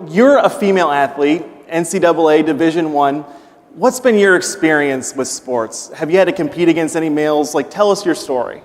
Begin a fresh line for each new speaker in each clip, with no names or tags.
you're a female athlete, NCAA Division I. What's been your experience with sports? Have you had to compete against any males? Like, tell us your story.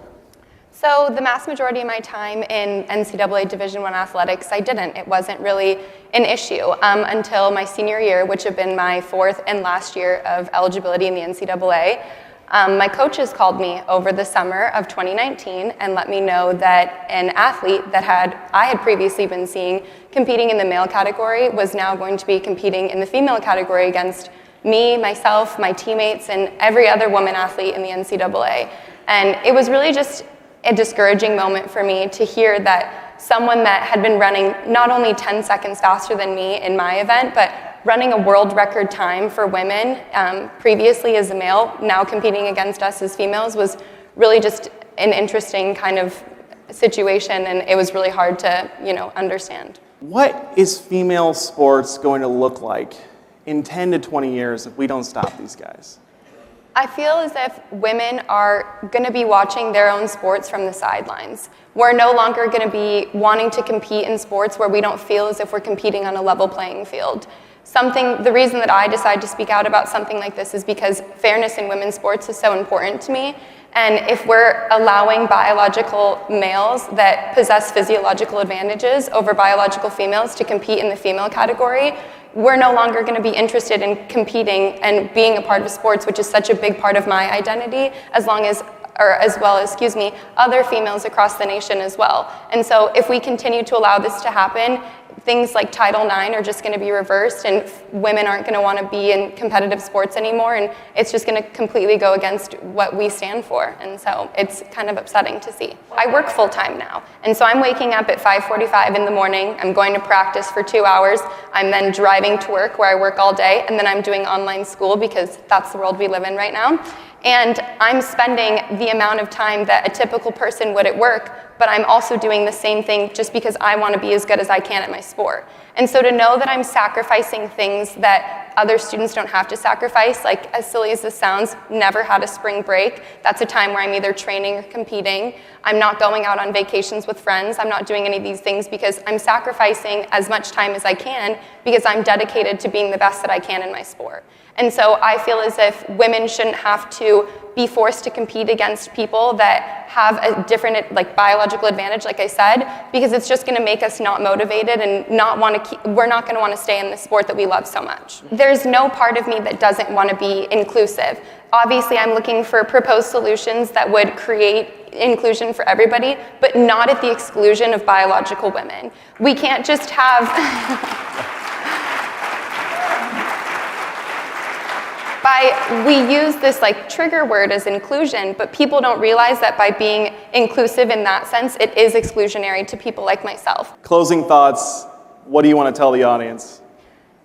So the mass majority of my time in NCAA Division I athletics, I didn't. It wasn't really an issue until my senior year, which had been my fourth and last year of eligibility in the NCAA. My coaches called me over the summer of 2019 and let me know that an athlete that I had previously been seeing competing in the male category was now going to be competing in the female category against me, myself, my teammates, and every other woman athlete in the NCAA. And it was really just a discouraging moment for me to hear that someone that had been running not only 10 seconds faster than me in my event, but running a world record time for women previously as a male, now competing against us as females, was really just an interesting kind of situation, and it was really hard to, understand.
What is female sports going to look like in 10 to 20 years if we don't stop these guys?
I feel as if women are going to be watching their own sports from the sidelines. We're no longer going to be wanting to compete in sports where we don't feel as if we're competing on a level playing field. The reason that I decided to speak out about something like this is because fairness in women's sports is so important to me. And if we're allowing biological males that possess physiological advantages over biological females to compete in the female category, we're no longer going to be interested in competing and being a part of sports, which is such a big part of my identity, as well as other females across the nation as well. And so if we continue to allow this to happen, things like Title IX are just going to be reversed, and women aren't going to want to be in competitive sports anymore, and it's just going to completely go against what we stand for. And so it's kind of upsetting to see. I work full-time now, and so I'm waking up at 5:45 in the morning. I'm going to practice for 2 hours. I'm then driving to work, where I work all day, and then I'm doing online school because that's the world we live in right now. And I'm spending the amount of time that a typical person would at work, but I'm also doing the same thing just because I want to be as good as I can at my sport. And so to know that I'm sacrificing things that other students don't have to sacrifice, like as silly as this sounds, never had a spring break. That's a time where I'm either training or competing. I'm not going out on vacations with friends. I'm not doing any of these things because I'm sacrificing as much time as I can because I'm dedicated to being the best that I can in my sport. And so I feel as if women shouldn't have to be forced to compete against people that have a different biological advantage, like I said, because it's just going to make us not motivated and we're not going to want to stay in the sport that we love so much. There's no part of me that doesn't want to be inclusive. Obviously, I'm looking for proposed solutions that would create inclusion for everybody, but not at the exclusion of biological women. We can't just have... We use this trigger word as inclusion, but people don't realize that by being inclusive in that sense, it is exclusionary to people like myself.
Closing thoughts, what do you want to tell the audience?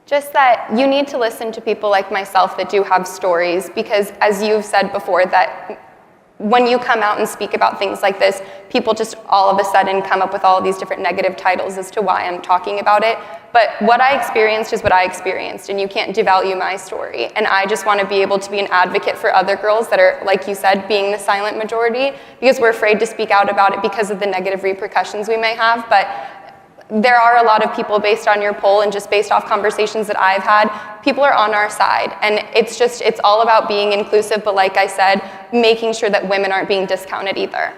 Just that you need to listen to people like myself that do have stories, because as you've said before, that when you come out and speak about things like this, people just all of a sudden come up with all of these different negative titles as to why I'm talking about it. But what I experienced is what I experienced, and you can't devalue my story. And I just want to be able to be an advocate for other girls that are, like you said, being the silent majority, because we're afraid to speak out about it because of the negative repercussions we may have. But there are a lot of people, based on your poll and just based off conversations that I've had, people are on our side. And it's all about being inclusive, but like I said, making sure that women aren't being discounted either.